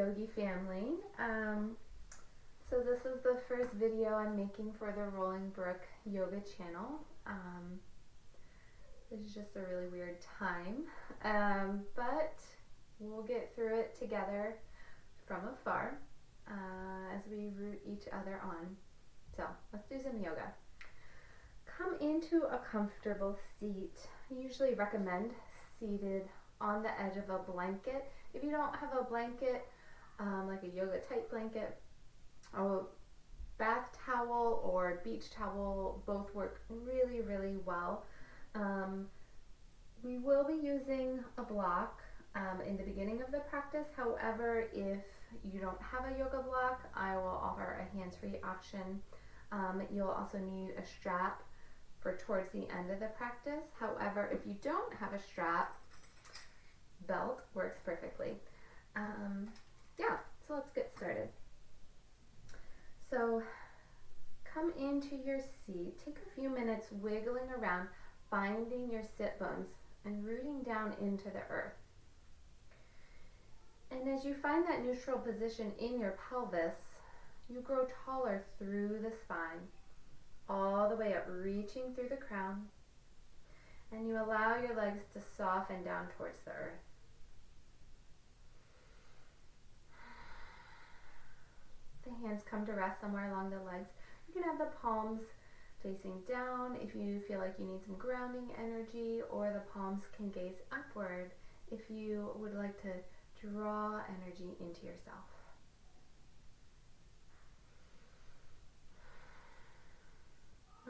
Yogi family. So this is the first video I'm making for the Rolling Brook Yoga channel. This is just a really weird time, but we'll get through it together from afar as we root each other on. So let's do some yoga. Come into a comfortable seat. I usually recommend seated on the edge of a blanket. If you don't have a blanket, like a yoga type blanket, a bath towel or beach towel, both work really, really well. We will be using a block in the beginning of the practice. However, if you don't have a yoga block, I will offer a hands-free option. You'll also need a strap for towards the end of the practice. However, if you don't have a strap, belt works perfectly. So let's get started. So come into your seat, take a few minutes wiggling around, finding your sit bones and rooting down into the earth. And as you find that neutral position in your pelvis, you grow taller through the spine, all the way up, reaching through the crown, and you allow your legs to soften down towards the earth. The hands come to rest somewhere along the legs. You can have the palms facing down if you feel like you need some grounding energy, or the palms can gaze upward if you would like to draw energy into yourself.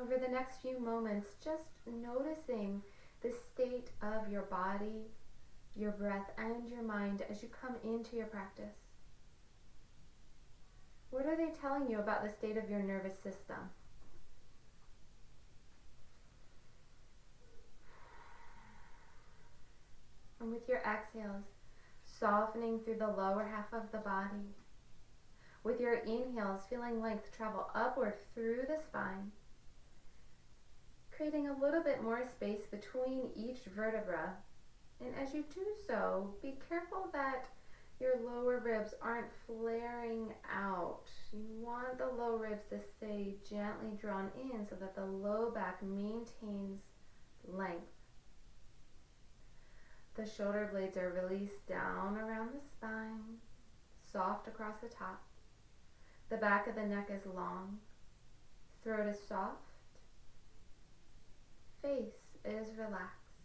Over the next few moments, just noticing the state of your body, your breath, and your mind as you come into your practice. What are they telling you about the state of your nervous system? And with your exhales, softening through the lower half of the body. With your inhales, feeling length travel upward through the spine, creating a little bit more space between each vertebra. And as you do so, be careful that your lower ribs aren't flaring out. You want the low ribs to stay gently drawn in so that the low back maintains length. The shoulder blades are released down around the spine, soft across the top. The back of the neck is long. Throat is soft. Face is relaxed.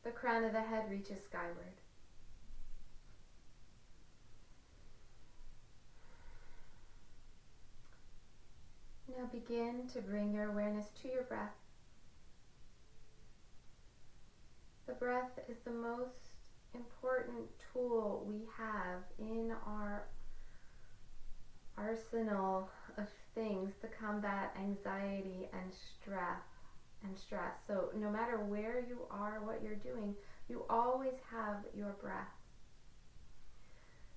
The crown of the head reaches skyward. Now begin to bring your awareness to your breath. The breath is the most important tool we have in our arsenal of things to combat anxiety and stress. So no matter where you are, what you're doing, you always have your breath.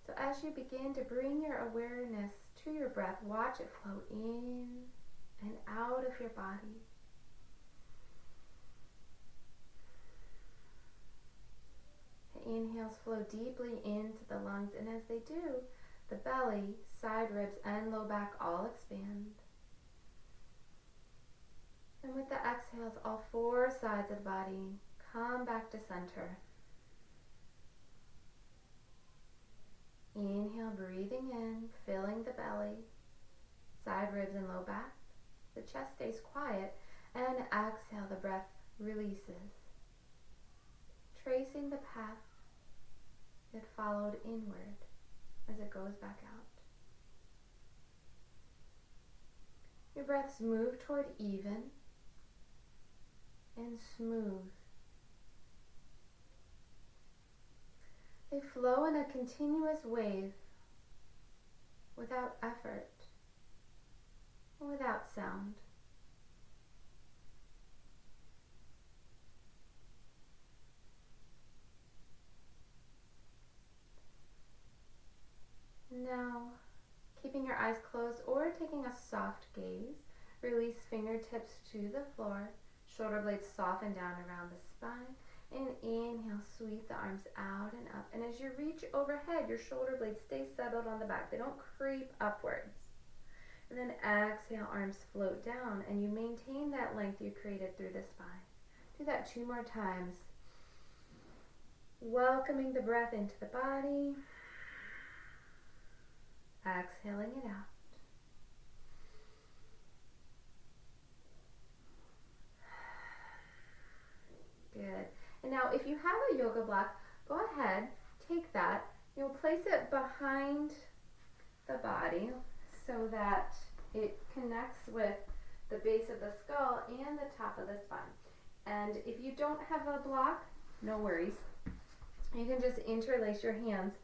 So as you begin to bring your awareness to your breath, watch it flow in and out of your body. The inhales flow deeply into the lungs, and as they do, the belly, side ribs, and low back all expand. And with the exhales, all four sides of the body come back to center. Inhale, breathing in, filling the belly, side ribs and low back. The chest stays quiet, and exhale, the breath releases, tracing the path that followed inward as it goes back out. Your breaths move toward even and smooth. They flow in a continuous wave without effort, without sound. Now, keeping your eyes closed or taking a soft gaze, release fingertips to the floor, shoulder blades soften down around the spine, And inhale, sweep the arms out and up. And as you reach overhead, your shoulder blades stay settled on the back. They don't creep upwards. And then exhale, arms float down, and you maintain that length you created through the spine. Do that 2 more times. Welcoming the breath into the body. Exhaling it out. Good. And now if you have a yoga block, go ahead, take that. You'll place it behind the body so that it connects with the base of the skull and the top of the spine. And if you don't have a block, no worries. You can just interlace your hands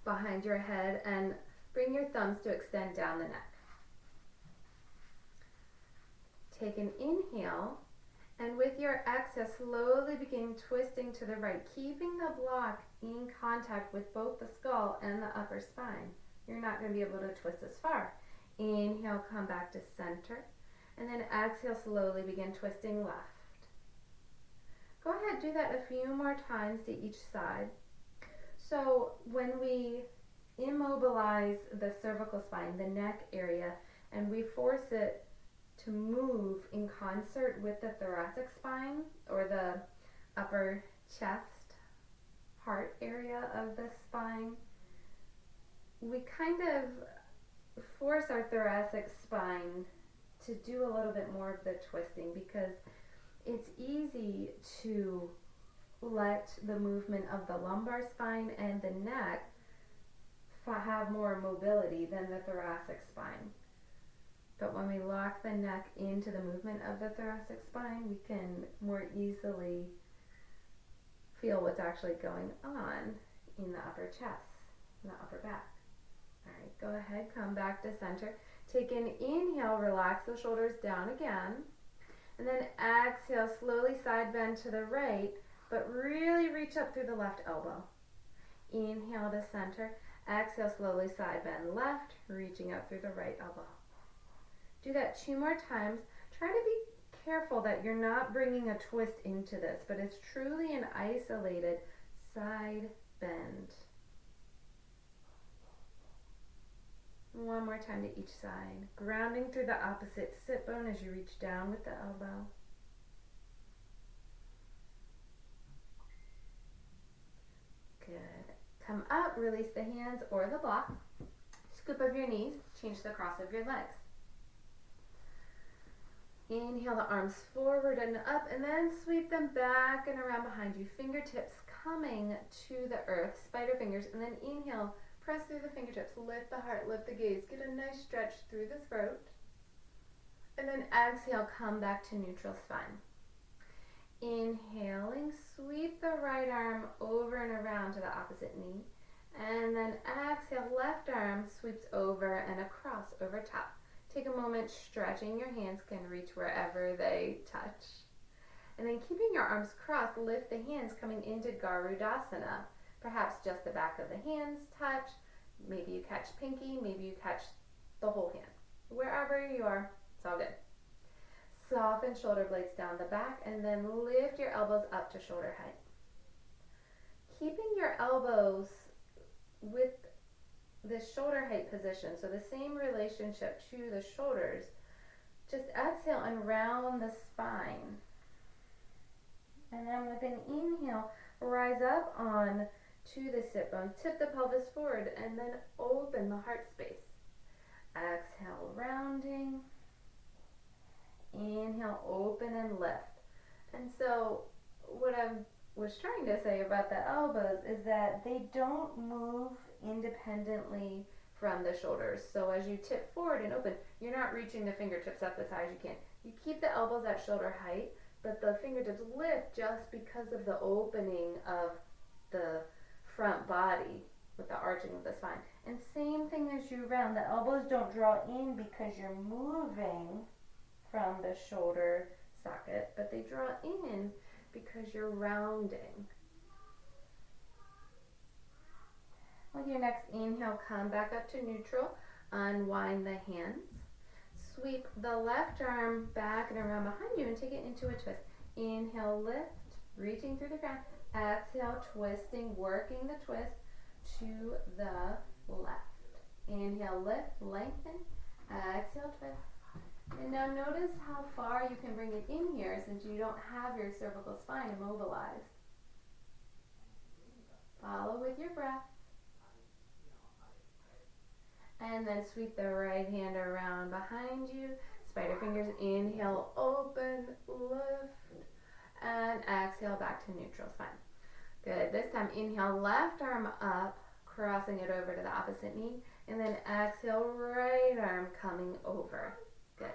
behind your head and bring your thumbs to extend down the neck. Take an inhale, and with your exhale, slowly begin twisting to the right, keeping the block in contact with both the skull and the upper spine. You're not going to be able to twist as far. Inhale, come back to center, and then exhale, slowly begin twisting left. Go ahead, do that a few more times to each side. So when we immobilize the cervical spine, the neck area, and we force it to move in concert with the thoracic spine or the upper chest, heart area of the spine, we kind of force our thoracic spine to do a little bit more of the twisting, because it's easy to let the movement of the lumbar spine and the neck have more mobility than the thoracic spine. But when we lock the neck into the movement of the thoracic spine, we can more easily feel what's actually going on in the upper chest, in the upper back. All right, go ahead, come back to center. Take an inhale, relax the shoulders down again. And then exhale, slowly side bend to the right, but really reach up through the left elbow. Inhale to center. Exhale, slowly side bend left, reaching up through the right elbow. Do that 2 more times. Try to be careful that you're not bringing a twist into this, but it's truly an isolated side bend. 1 more time to each side. Grounding through the opposite sit bone as you reach down with the elbow. Good. Come up, release the hands or the block. Scoop of your knees, change the cross of your legs. Inhale the arms forward and up, and then sweep them back and around behind you. Fingertips coming to the earth, spider fingers, and then inhale, press through the fingertips, lift the heart, lift the gaze, get a nice stretch through the throat. And then exhale, come back to neutral spine. Inhaling, sweep the right arm over and around to the opposite knee. And then exhale, left arm sweeps over and across over top. Take a moment, stretching. Your hands can reach wherever they touch. And then keeping your arms crossed, lift the hands coming into Garudasana. Perhaps just the back of the hands touch. Maybe you catch pinky, maybe you catch the whole hand. Wherever you are, it's all good. Soften shoulder blades down the back, and then lift your elbows up to shoulder height. Keeping your elbows with the shoulder height position, so the same relationship to the shoulders. Just exhale and round the spine. And then with an inhale, rise up on to the sit bone, tip the pelvis forward, and then open the heart space. Exhale, rounding. Inhale, open and lift. And so what I was trying to say about the elbows is that they don't move independently from the shoulders. So as you tip forward and open, you're not reaching the fingertips up as high as you can. You keep the elbows at shoulder height, but the fingertips lift just because of the opening of the front body with the arching of the spine. And same thing as you round, the elbows don't draw in because you're moving from the shoulder socket, but they draw in because you're rounding. With your next inhale, come back up to neutral, unwind the hands. Sweep the left arm back and around behind you and take it into a twist. Inhale, lift. reaching through the crown. Exhale, twisting, working the twist to the left. Inhale, lift, lengthen. Exhale, twist. And now notice how far you can bring it in here since you don't have your cervical spine immobilized. Follow with your breath. And then sweep the right hand around behind you. Spider fingers, inhale, open, lift. And exhale back to neutral spine. Good. This time, inhale, left arm up, crossing it over to the opposite knee. And then exhale, right arm coming over. Good.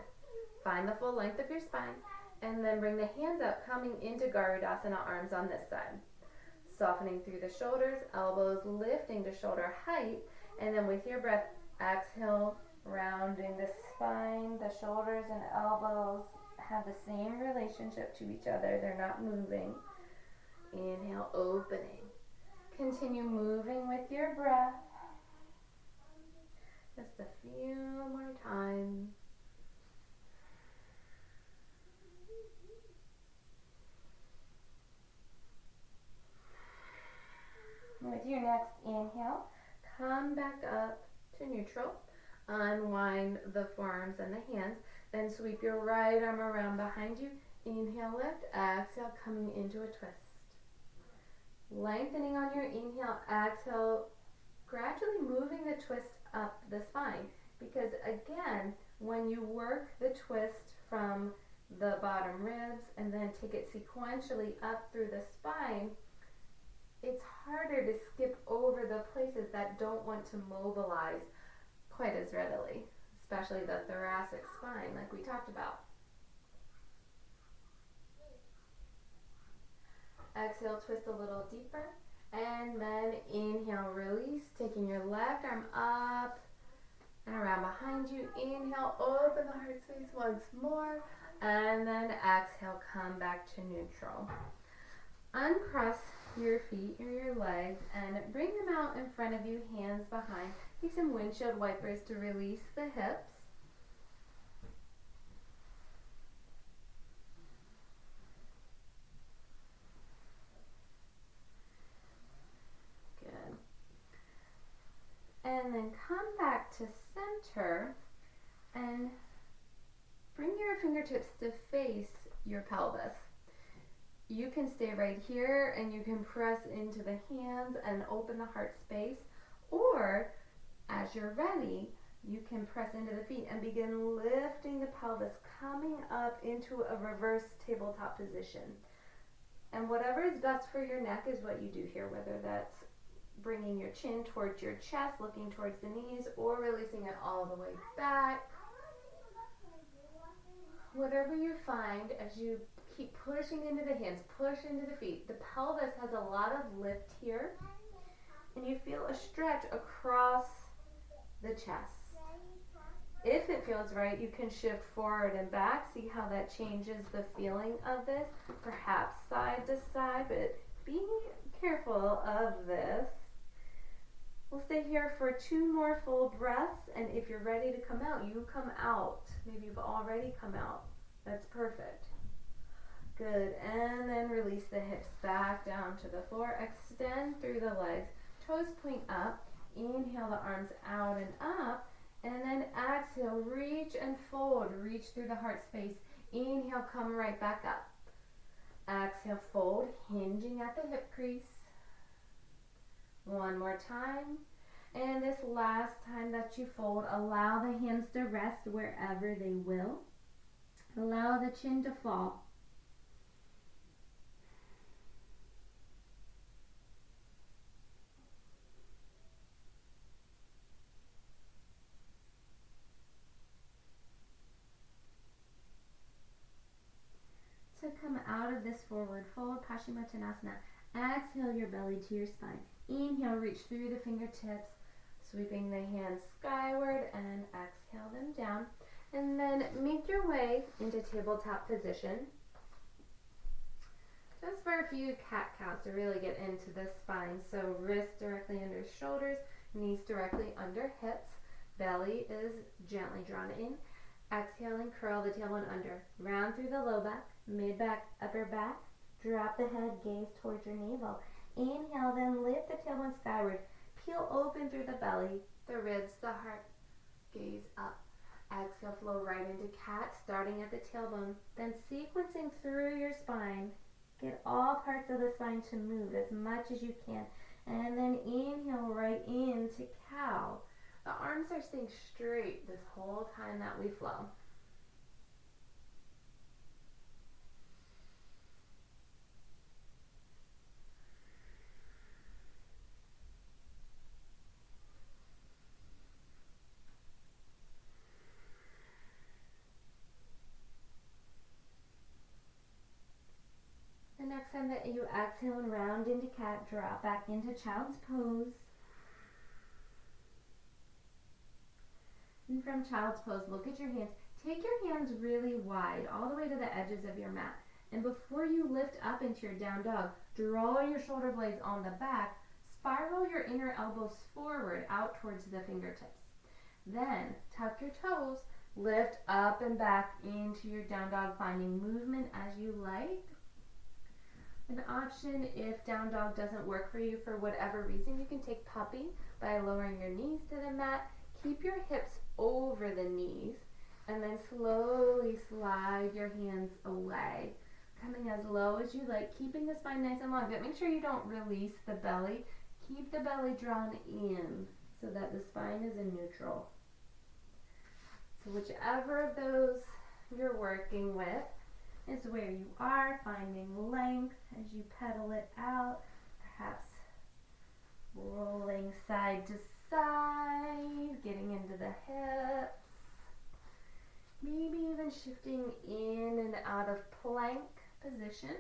Find the full length of your spine. And then bring the hands up, coming into Garudasana, arms on this side. Softening through the shoulders, elbows lifting to shoulder height. And then with your breath, exhale, rounding the spine. The shoulders and elbows have the same relationship to each other. They're not moving. Inhale, opening. Continue moving with your breath. Just a few more times. With your next inhale, come back up to neutral. Unwind the forearms and the hands. Then sweep your right arm around behind you. Inhale, lift. Exhale, coming into a twist. Lengthening on your inhale, exhale, gradually moving the twist up the spine. Because again, when you work the twist from the bottom ribs and then take it sequentially up through the spine, it's harder to skip over the places that don't want to mobilize quite as readily, especially the thoracic spine like we talked about. Exhale, twist a little deeper, and then inhale, release, taking your left arm up and around behind you. Inhale, open the heart space once more, and then exhale, come back to neutral. Uncross your feet or your legs and bring them out in front of you, hands behind. Take some windshield wipers to release the hips. Good. And then come back to center and bring your fingertips to face your pelvis. You can stay right here and you can press into the hands and open the heart space, or as you're ready, you can press into the feet and begin lifting the pelvis, coming up into a reverse tabletop position. And whatever is best for your neck is what you do here, whether that's bringing your chin towards your chest, looking towards the knees, or releasing it all the way back. Whatever you find as you keep pushing into the hands, push into the feet. The pelvis has a lot of lift here, and you feel a stretch across the chest. If it feels right, you can shift forward and back. See how that changes the feeling of this, perhaps side to side, but be careful of this. We'll stay here for 2 more full breaths, and if you're ready to come out, you come out. Maybe you've already come out. That's perfect. Good, and then release the hips back down to the floor. Extend through the legs, toes point up. Inhale the arms out and up, and then exhale, reach and fold. Reach through the heart space. Inhale, come right back up. Exhale, fold, hinging at the hip crease. One more time. And this last time that you fold, allow the hands to rest wherever they will. Allow the chin to fall. To come out of this forward fold, Paschimottanasana, exhale your belly to your spine. Inhale, reach through the fingertips, sweeping the hands skyward, and exhale them down. And then make your way into tabletop position. Just for a few cat-cows to really get into the spine. So wrists directly under shoulders, knees directly under hips. Belly is gently drawn in. Exhale and curl the tailbone under. Round through the low back, mid back, upper back. Drop the head, gaze towards your navel. Inhale, then lift the tailbone skyward. Peel open through the belly. The ribs, the heart, gaze up. Exhale, flow right into cat, starting at the tailbone. Then sequencing through your spine. Get all parts of the spine to move as much as you can. And then inhale right into cow. The arms are staying straight this whole time that we flow. The next time that you exhale and round into cat, drop back into child's pose. And from child's pose, look at your hands. Take your hands really wide, all the way to the edges of your mat. And before you lift up into your down dog, draw your shoulder blades on the back. Spiral your inner elbows forward out towards the fingertips. Then tuck your toes, lift up and back into your down dog, finding movement as you like. An option, if down dog doesn't work for you for whatever reason, you can take puppy by lowering your knees to the mat. Keep your hips over the knees and then slowly slide your hands away, coming as low as you like, keeping the spine nice and long, but make sure you don't release the belly. Keep the belly drawn in so that the spine is in neutral. So whichever of those you're working with is where you are, finding length as you pedal it out, perhaps rolling side to side, getting into the hips, maybe even shifting in and out of plank position.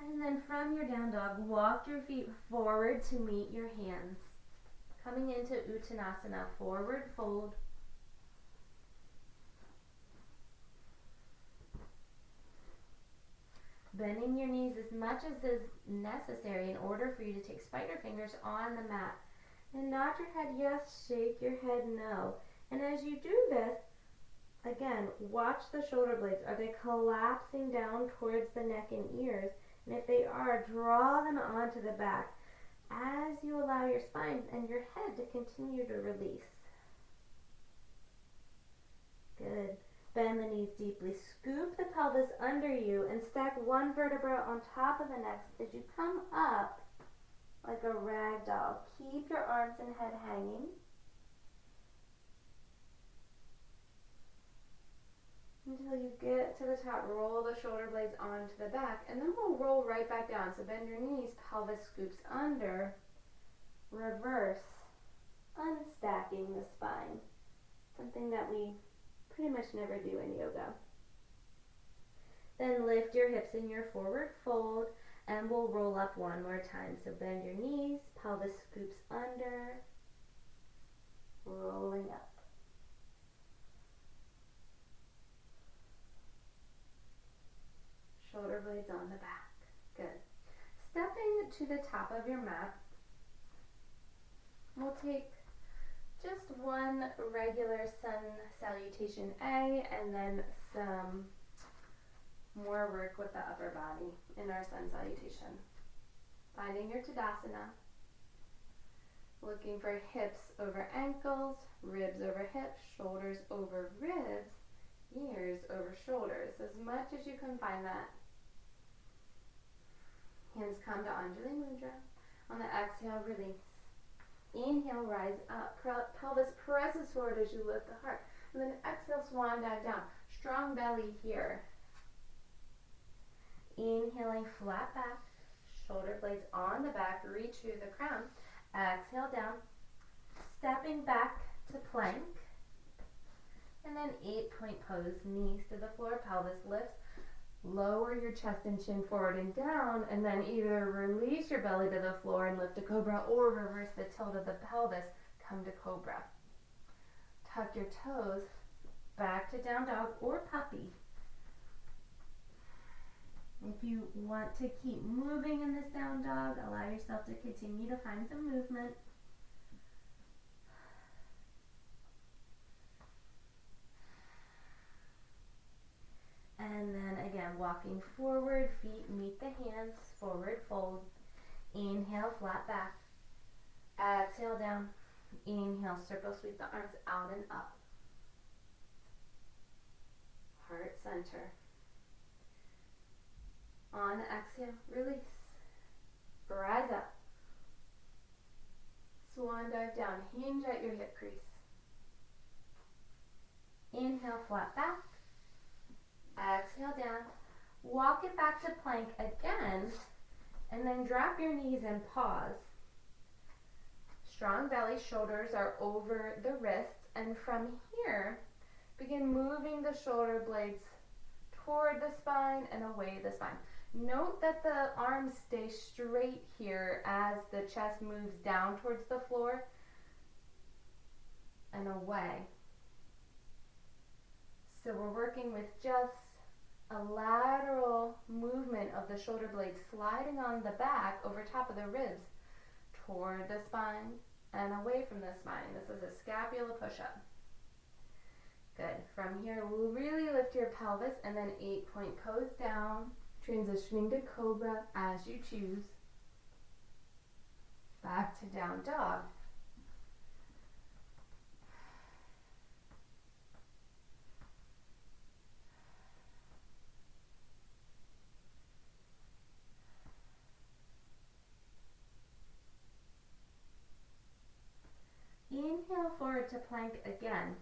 And then from your down dog, walk your feet forward to meet your hands. Coming into Uttanasana, forward fold. Bending your knees as much as is necessary in order for you to take spider fingers on the mat. And nod your head yes, shake your head no. And as you do this, again, watch the shoulder blades. Are they collapsing down towards the neck and ears? And if they are, draw them onto the back as you allow your spine and your head to continue to release. Good. Bend the knees deeply. Scoop the pelvis under you and stack one vertebra on top of the next as you come up like a rag doll. Keep your arms and head hanging. Until you get to the top, roll the shoulder blades onto the back, and then we'll roll right back down. So bend your knees, pelvis scoops under, reverse, unstacking the spine. Something that we pretty much never do in yoga. Then lift your hips in your forward fold, and we'll roll up one more time. So bend your knees, pelvis scoops under, rolling up. Shoulder blades on the back. Good. Stepping to the top of your mat, we'll take just one regular sun salutation A and then some more work with the upper body in our sun salutation. Finding your Tadasana. Looking for hips over ankles, ribs over hips, shoulders over ribs, ears over shoulders. As much as you can find that. Hands come to Anjali Mudra. On the exhale, release. Inhale, rise up. Pelvis presses forward as you lift the heart. And then exhale, swan dive down. Strong belly here. Inhaling, flat back. Shoulder blades on the back. Reach through the crown. Exhale down. Stepping back to plank. And then 8-point pose. Knees to the floor, pelvis lifts. Lower your chest and chin forward and down, and then either release your belly to the floor and lift to cobra, or reverse the tilt of the pelvis, come to cobra. Tuck your toes, back to down dog or puppy. If you want to keep moving in this down dog, allow yourself to continue to find some movement. And then again, walking forward, feet meet the hands, forward fold. Inhale, flat back. Exhale down. Inhale, circle sweep the arms out and up. Heart center. On exhale, release. Rise up. Swan dive down, hinge at your hip crease. Inhale, flat back. Exhale down. Walk it back to plank again, and then drop your knees and pause. Strong belly, shoulders are over the wrists, and from here, begin moving the shoulder blades toward the spine and away the spine. Note that the arms stay straight here as the chest moves down towards the floor and away. So we're working with just a lateral movement of the shoulder blades sliding on the back over top of the ribs toward the spine and away from the spine. This is a scapula push-up. Good. From here, we'll really lift your pelvis and then 8-point pose down, transitioning to cobra as you choose. Back to down dog. Inhale forward to plank again.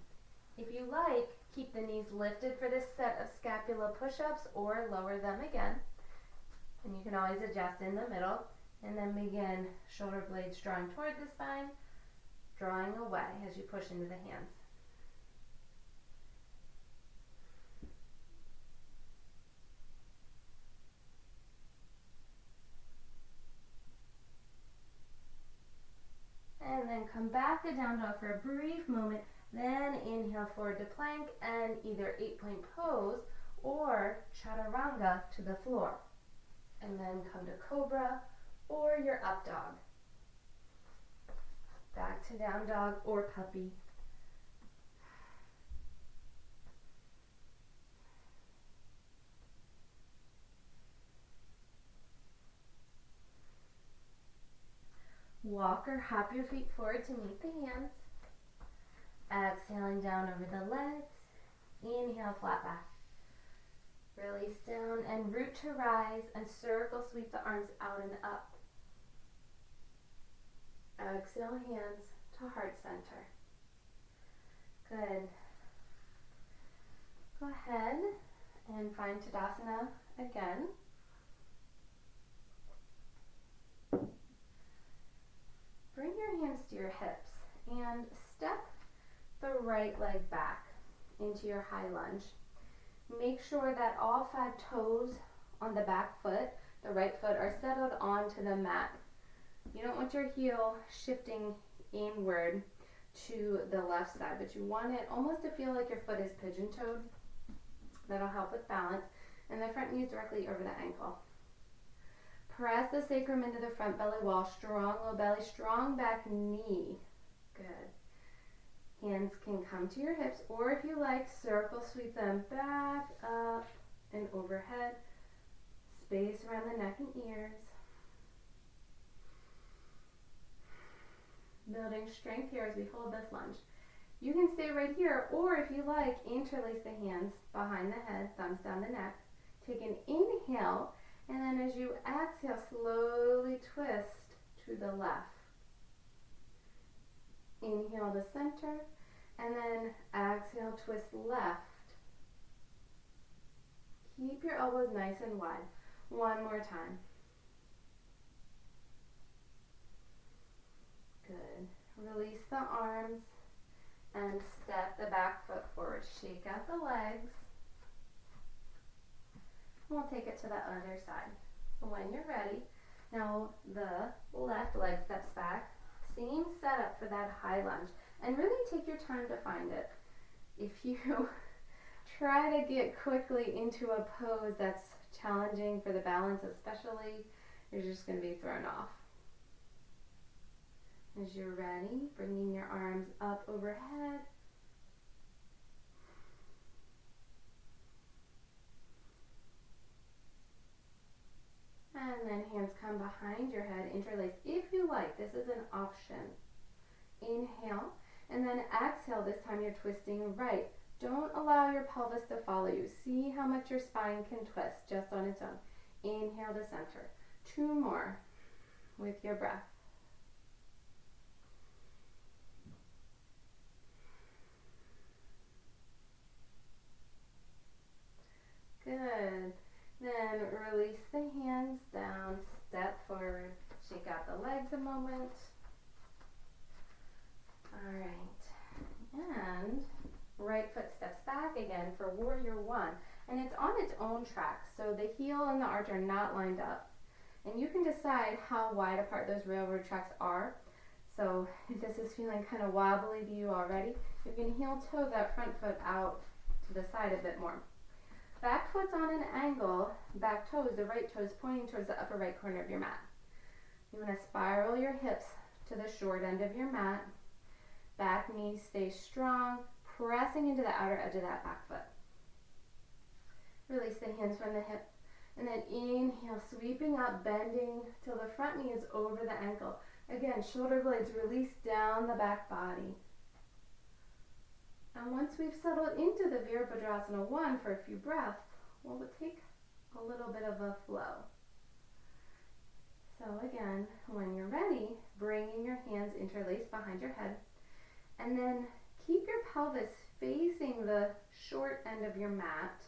If you like, keep the knees lifted for this set of scapula push-ups or lower them again. And you can always adjust in the middle. And then begin shoulder blades drawing toward the spine, drawing away as you push into the hands. And then come back to down dog for a brief moment. Then inhale forward to plank and either 8-point pose or chaturanga to the floor. And then come to cobra or your up dog. Back to down dog or puppy. Walk or hop your feet forward to meet the hands. Exhaling down over the legs. Inhale, flat back. Release down and root to rise and circle sweep the arms out and up. Exhale, hands to heart center. Good. Go ahead and find Tadasana again. Bring your hands to your hips and step the right leg back into your high lunge. Make sure that all 5 toes on the back foot, the right foot, are settled onto the mat. You don't want your heel shifting inward to the left side, but you want it almost to feel like your foot is pigeon-toed. That'll help with balance. And the front knee is directly over the ankle. Press the sacrum into the front belly wall. Strong low belly, strong back knee. Good. Hands can come to your hips, or if you like, circle sweep them back, up, and overhead. Space around the neck and ears. Building strength here as we hold this lunge. You can stay right here, or if you like, interlace the hands behind the head, thumbs down the neck. Take an inhale, and then as you exhale, slowly twist to the left. Inhale to center, and then exhale, twist left. Keep your elbows nice and wide. One more time. Good. Release the arms and step the back foot forward. Shake out the legs. We'll take it to the other side. When you're ready, now the left leg steps back. Same setup for that high lunge. And really take your time to find it. If you try to get quickly into a pose that's challenging for the balance, especially, you're just going to be thrown off. As you're ready, bringing your arms up overhead. And then hands come behind your head, interlace. If you like, this is an option. Inhale, and then exhale. This time you're twisting right. Don't allow your pelvis to follow you. See how much your spine can twist just on its own. Inhale to center. 2 more with your breath. Good. Then release the hands down, step forward, shake out the legs a moment. All right. And right foot steps back again for Warrior One. And it's on its own track, so the heel and the arch are not lined up. And you can decide how wide apart those railroad tracks are. So if this is feeling kind of wobbly to you already, you can heel toe that front foot out to the side a bit more. Back foot's on an angle, back toes, the right toes pointing towards the upper right corner of your mat. You want to spiral your hips to the short end of your mat. Back knee stays strong, pressing into the outer edge of that back foot. Release the hands from the hip. And then inhale, sweeping up, bending till the front knee is over the ankle. Again, shoulder blades release down the back body. And once we've settled into the Virabhadrasana 1 for a few breaths, we'll take a little bit of a flow. So again, when you're ready, bringing your hands interlaced behind your head, and then keep your pelvis facing the short end of your mat.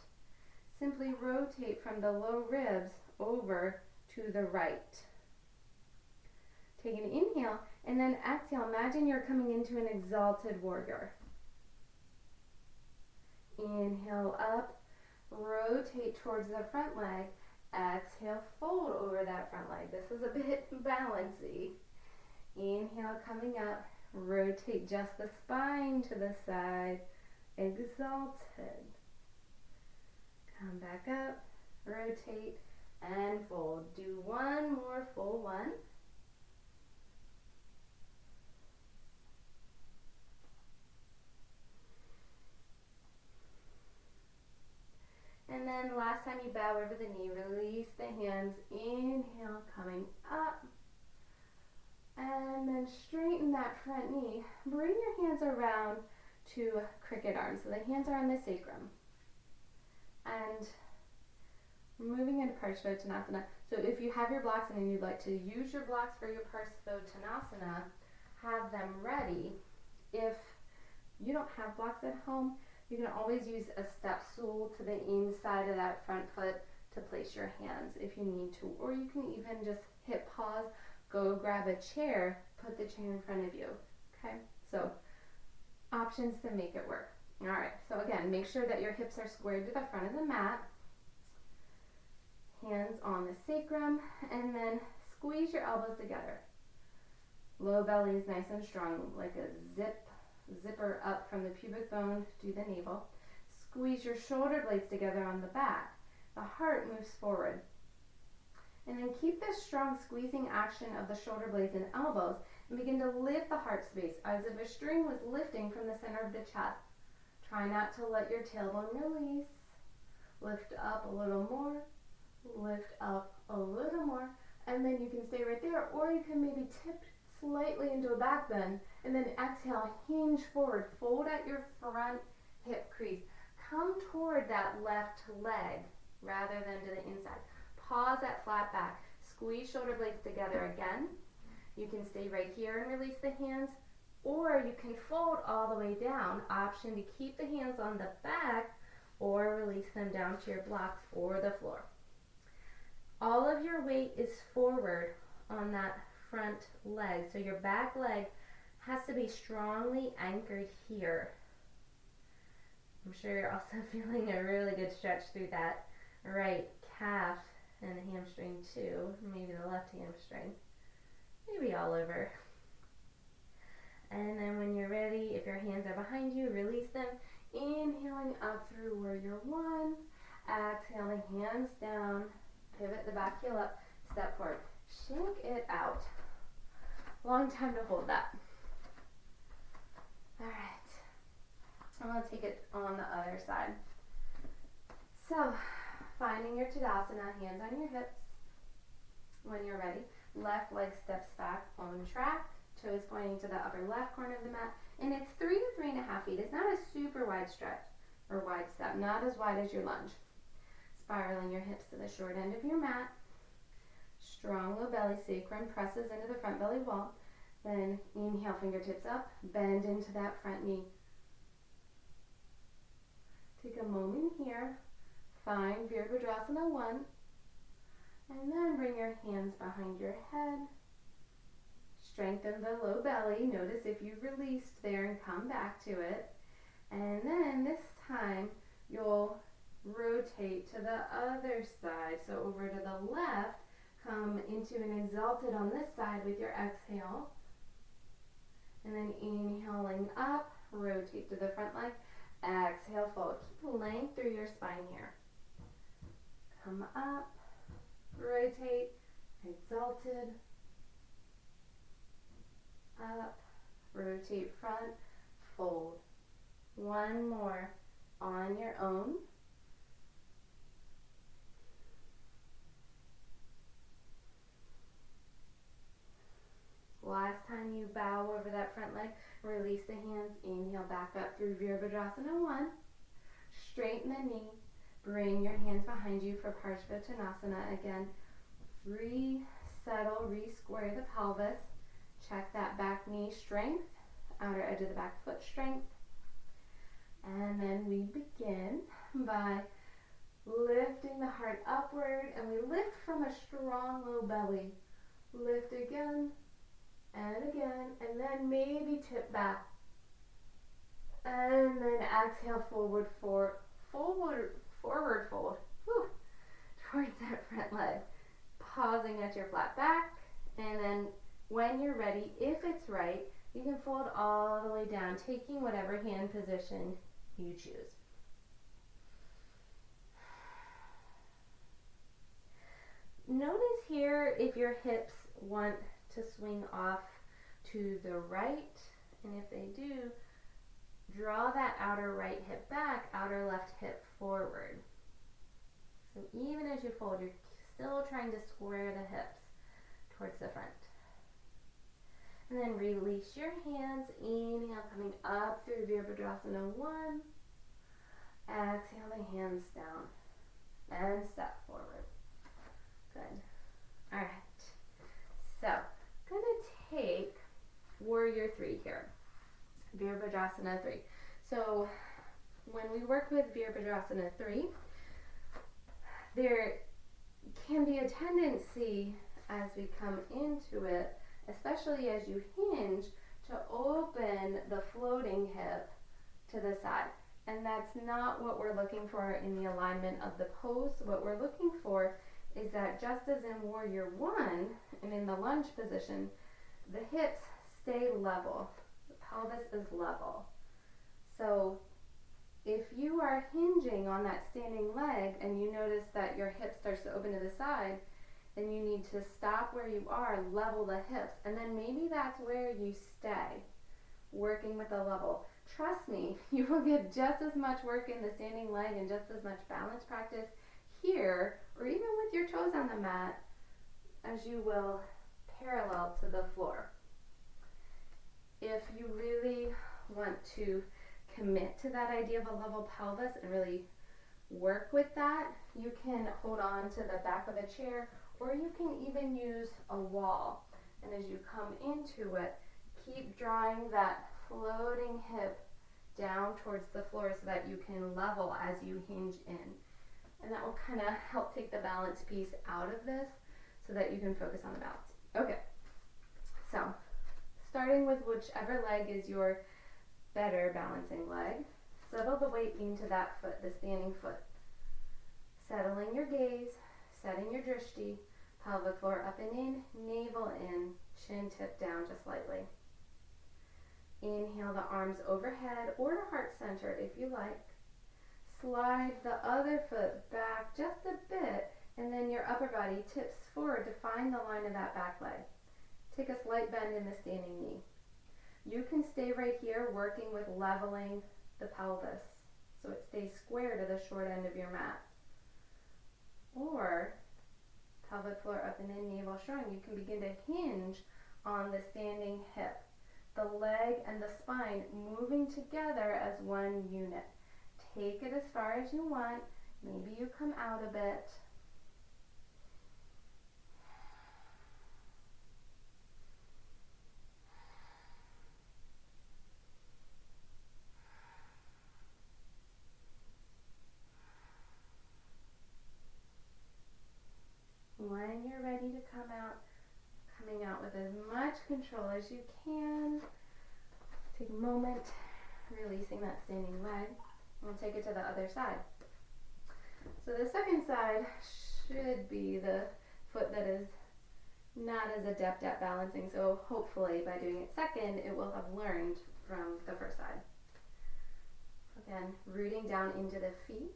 Simply rotate from the low ribs over to the right. Take an inhale, and then exhale. Imagine you're coming into an exalted warrior. Inhale up, rotate towards the front leg. Exhale, fold over that front leg. This is a bit bouncy. Inhale, coming up, rotate just the spine to the side. Exalted. Come back up, rotate, and fold. Do one more full one. And then last time you bow over the knee, release the hands. Inhale, coming up. And then straighten that front knee. Bring your hands around to cricket arms. So the hands are on the sacrum. And moving into Parshvottanasana. So if you have your blocks and you'd like to use your blocks for your Parshvottanasana, have them ready. If you don't have blocks at home, you can always use a step stool to the inside of that front foot to place your hands if you need to. Or you can even just hit pause, go grab a chair, put the chair in front of you. Okay, so options to make it work. All right, so again, make sure that your hips are squared to the front of the mat. Hands on the sacrum, and then squeeze your elbows together. Low belly is nice and strong, like a zipper up from the pubic bone to the navel. Squeeze your shoulder blades together on the back. The heart moves forward. And then keep this strong squeezing action of the shoulder blades and elbows, and begin to lift the heart space as if a string was lifting from the center of the chest. Try not to let your tailbone release. Lift up a little more. Lift up a little more. And then you can stay right there, or you can maybe tip slightly into a back bend, and then exhale, hinge forward, fold at your front hip crease. Come toward that left leg rather than to the inside. Pause at flat back. Squeeze shoulder blades together again. You can stay right here and release the hands, or you can fold all the way down. Option to keep the hands on the back or release them down to your blocks or the floor. All of your weight is forward on that front leg, so your back leg has to be strongly anchored here. I'm sure you're also feeling a really good stretch through that right calf and the hamstring too, maybe the left hamstring, maybe all over. And then when you're ready, if your hands are behind you, release them. Inhaling up through warrior one. Exhaling, hands down. Pivot the back heel up. Step forward. Shake it out. Long time to hold that. All right. I'm going to take it on the other side. So, finding your Tadasana, hands on your hips. When you're ready, left leg steps back on track. Toes pointing to the upper left corner of the mat. And it's 3 to 3.5 feet. It's not a super wide stretch or wide step, not as wide as your lunge. Spiraling your hips to the short end of your mat. Strong low belly, sacrum presses into the front belly wall. Then inhale, fingertips up, bend into that front knee. Take a moment here. Find Virabhadrasana 1. And then bring your hands behind your head. Strengthen the low belly. Notice if you released there and come back to it. And then this time you'll rotate to the other side. So over to the left, come into an exalted on this side with your exhale. And then inhaling up, rotate to the front leg. Exhale, fold. Keep length through your spine here. Come up, rotate, exalted, up, rotate front, fold. One more on your own. Last time you bow over that front leg, release the hands, inhale back up through Virabhadrasana 1. Straighten the knee, bring your hands behind you for Parshvottanasana. Again, resettle, re-square the pelvis. Check that back knee strength, outer edge of the back foot strength. And then we begin by lifting the heart upward, and we lift from a strong low belly. Lift again. And again, and then maybe tip back. And then exhale, forward fold. Whew, towards that front leg. Pausing at your flat back, and then when you're ready, if it's right, you can fold all the way down, taking whatever hand position you choose. Notice here if your hips want to swing off to the right, and if they do, draw that outer right hip back, outer left hip forward. So even as you fold, you're still trying to square the hips towards the front. And then release your hands, inhale, coming up through Virabhadrasana 1. Exhale the hands down and step forward. Good. All right. So, going to take Warrior 3 here. Virabhadrasana 3. So, when we work with Virabhadrasana 3, there can be a tendency as we come into it, especially as you hinge, to open the floating hip to the side. And that's not what we're looking for in the alignment of the pose. What we're looking for is that just as in Warrior 1 and in the lunge position, the hips stay level. The pelvis is level. So if you are hinging on that standing leg and you notice that your hip starts to open to the side, then you need to stop where you are, level the hips, and then maybe that's where you stay, working with the level. Trust me, you will get just as much work in the standing leg and just as much balance practice here, or even with your toes on the mat, as you will parallel to the floor. If you really want to commit to that idea of a level pelvis and really work with that, you can hold on to the back of a chair, or you can even use a wall. And as you come into it, keep drawing that floating hip down towards the floor so that you can level as you hinge in. And that will kind of help take the balance piece out of this so that you can focus on the balance. Okay, so starting with whichever leg is your better balancing leg, settle the weight into that foot, the standing foot. Settling your gaze, setting your drishti, pelvic floor up and in, navel in, chin tip down just slightly. Inhale the arms overhead or to heart center if you like. Slide the other foot back just a bit, and then your upper body tips forward to find the line of that back leg. Take a slight bend in the standing knee. You can stay right here working with leveling the pelvis so it stays square to the short end of your mat. Or pelvic floor up and in, navel showing, you can begin to hinge on the standing hip. The leg and the spine moving together as one unit. Take it as far as you want. Maybe you come out a bit. When you're ready to come out, coming out with as much control as you can. Take a moment, releasing that standing leg. We'll take it to the other side. So the second side should be the foot that is not as adept at balancing. So hopefully by doing it second, it will have learned from the first side. Again, rooting down into the feet.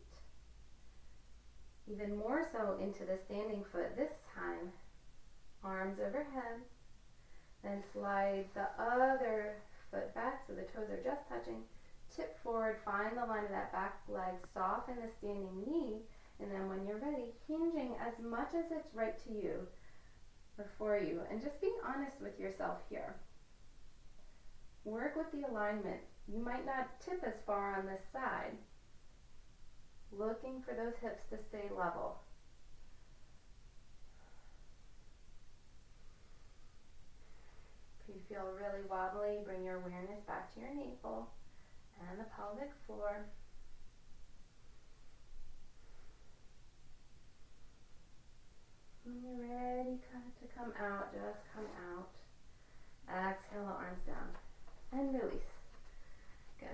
Even more so into the standing foot this time. Arms overhead. Then slide the other foot back so the toes are just touching. Tip forward, find the line of that back leg, soften the standing knee, and then when you're ready, hinging as much as it's right to you or for you, and just being honest with yourself here. Work with the alignment. You might not tip as far on this side. Looking for those hips to stay level. If you feel really wobbly, bring your awareness back to your navel and the pelvic floor. When you're ready to come out, just come out. Exhale the arms down and release. Good.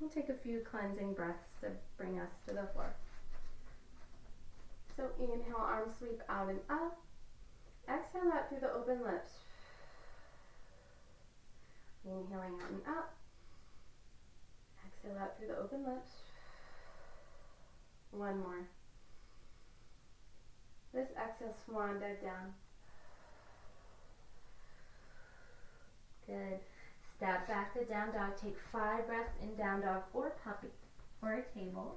We'll take a few cleansing breaths to bring us to the floor. So inhale, arms sweep out and up. Exhale out through the open lips. Inhaling out and up. Exhale out through the open lips. One more. This exhale, swan dive down. Good. Step back to down dog. Take 5 breaths in down dog or puppy or a table.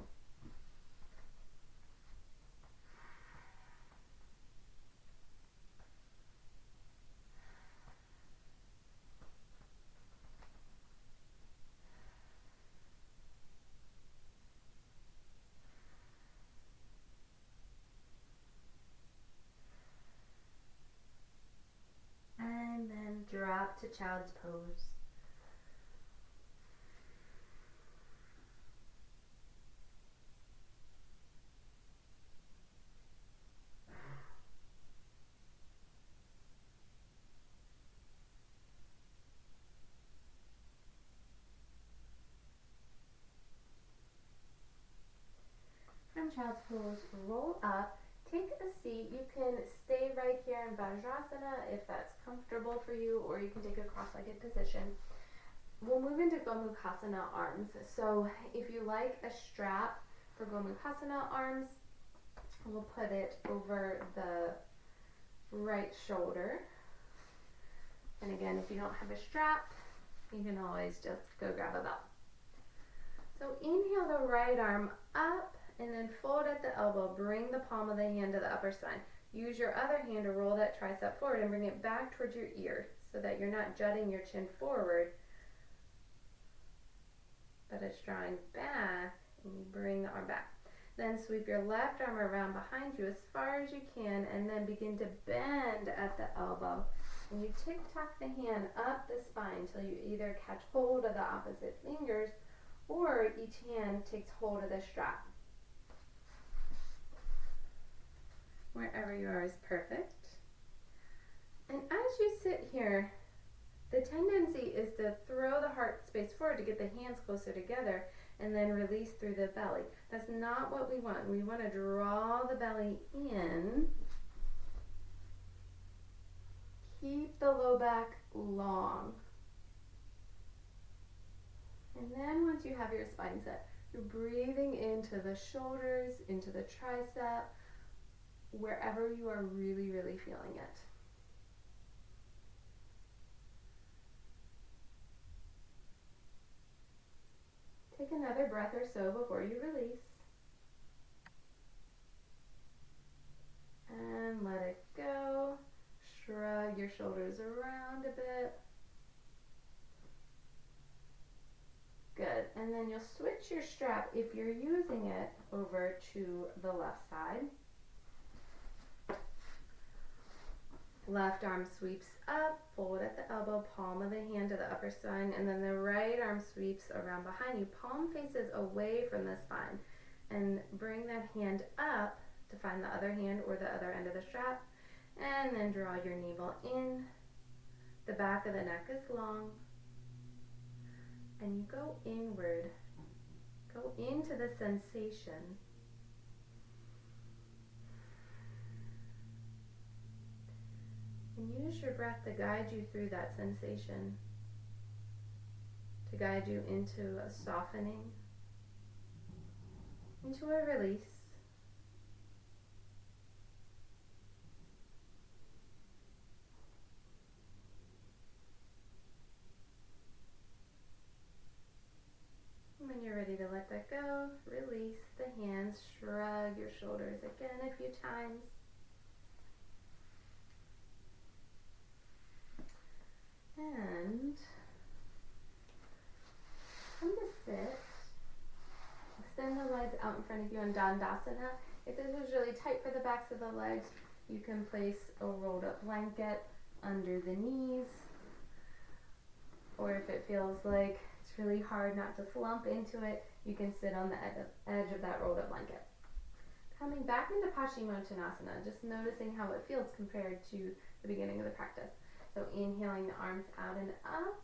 And then drop to child's pose. From child's pose, roll up, take a seat. You can stay right here in Vajrasana if that's comfortable for you, or you can take a cross-legged position. We'll move into Gomukhasana arms. So if you like a strap for Gomukhasana arms, we'll put it over the right shoulder. And again, if you don't have a strap, you can always just go grab a belt. So inhale the right arm up, and then fold at the elbow. Bring the palm of the hand to the upper spine. Use your other hand to roll that tricep forward and bring it back towards your ear so that you're not jutting your chin forward, but it's drawing back, and you bring the arm back. Then sweep your left arm around behind you as far as you can, and then begin to bend at the elbow. And you tick-tock the hand up the spine until you either catch hold of the opposite fingers or each hand takes hold of the strap. Wherever you are is perfect. And as you sit here, the tendency is to throw the heart space forward to get the hands closer together and then release through the belly. That's not what we want. We want to draw the belly in. Keep the low back long. And then once you have your spine set, you're breathing into the shoulders, into the tricep, wherever you are really, really feeling it. Take another breath or so before you release. And let it go. Shrug your shoulders around a bit. Good. And then you'll switch your strap, if you're using it, over to the left side. Left arm sweeps up, fold at the elbow, palm of the hand to the upper spine, and then the right arm sweeps around behind you. Palm faces away from the spine. And bring that hand up to find the other hand or the other end of the strap. And then draw your navel in. The back of the neck is long. And you go inward. Go into the sensation. And use your breath to guide you through that sensation. To guide you into a softening. Into a release. When you're ready to let that go, release the hands, shrug your shoulders again a few times. And come to sit. Extend the legs out in front of you in Dandasana. If this is really tight for the backs of the legs, you can place a rolled up blanket under the knees. Or if it feels like it's really hard not to slump into it, you can sit on the edge of that rolled up blanket. Coming back into Paschimottanasana, just noticing how it feels compared to the beginning of the practice. So inhaling the arms out and up.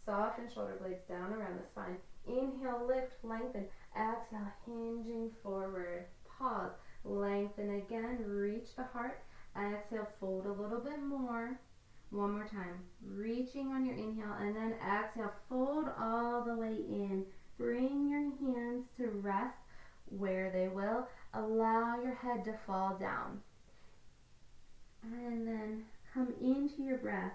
Soften shoulder blades down around the spine. Inhale, lift, lengthen. Exhale, hinging forward. Pause. Lengthen again. Reach the heart. Exhale, fold a little bit more. One more time. Reaching on your inhale and then exhale, fold all the way in. Bring your hands to rest where they will. Allow your head to fall down. And then come into your breath.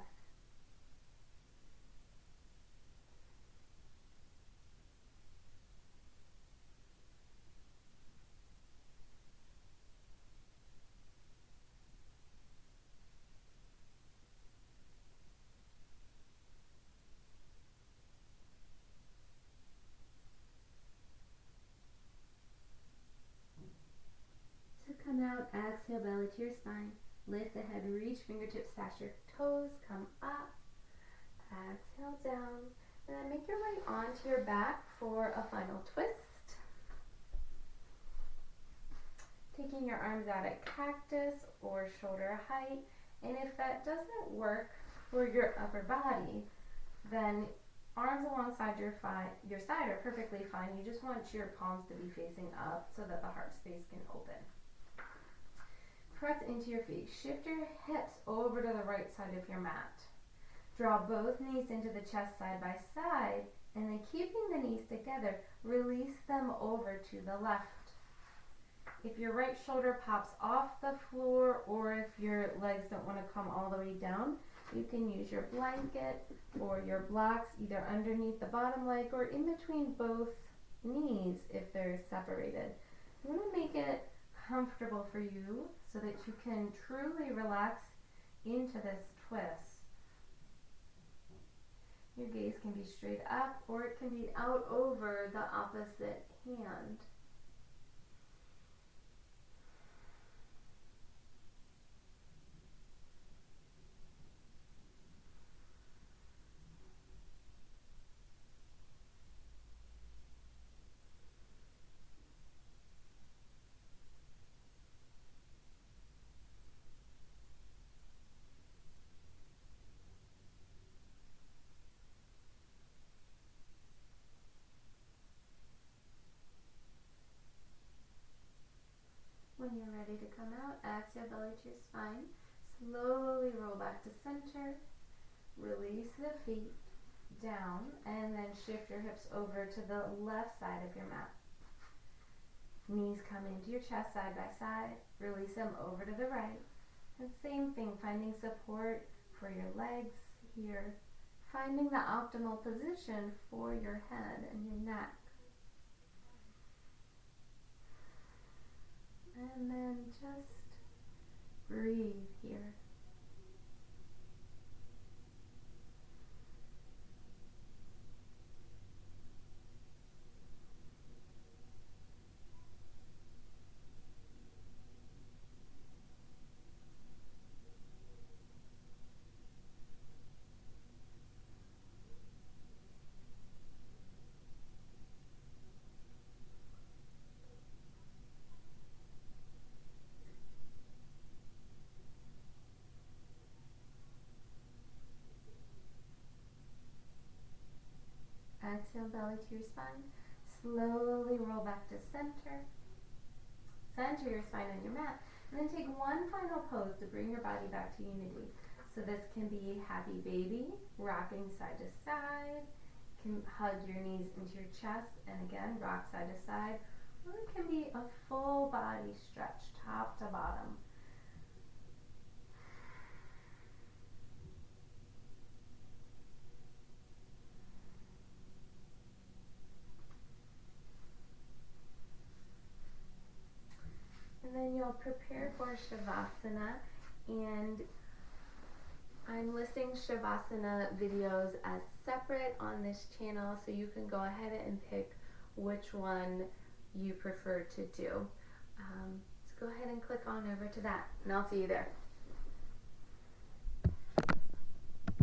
Come out, exhale, belly to your spine. Lift the head, reach fingertips past your toes, come up. Exhale down. And then make your way onto your back for a final twist. Taking your arms out at cactus or shoulder height. And if that doesn't work for your upper body, then arms alongside your side are perfectly fine. You just want your palms to be facing up so that the heart space can open. Press into your feet. Shift your hips over to the right side of your mat. Draw both knees into the chest side by side, and then keeping the knees together, release them over to the left. If your right shoulder pops off the floor, or if your legs don't want to come all the way down, you can use your blanket or your blocks either underneath the bottom leg or in between both knees if they're separated. You want to make it comfortable for you so that you can truly relax into this twist. Your gaze can be straight up or it can be out over the opposite hand. When you're ready to come out, exhale, belly to your spine. Slowly roll back to center. Release the feet. down, and then shift your hips over to the left side of your mat. Knees come into your chest side by side, release them over to the right. And same thing, finding support for your legs here, finding the optimal position for your head and your neck. And then just breathe here. Exhale, belly to your spine. Slowly roll back to center. Center your spine on your mat. And then take one final pose to bring your body back to unity. So this can be happy baby, rocking side to side. You can hug your knees into your chest and again, rock side to side. Or it can be a full body stretch, top to bottom. And then you'll prepare for Shavasana, and I'm listing Shavasana videos as separate on this channel, so you can go ahead and pick which one you prefer to do. So go ahead and click on over to that, and I'll see you there.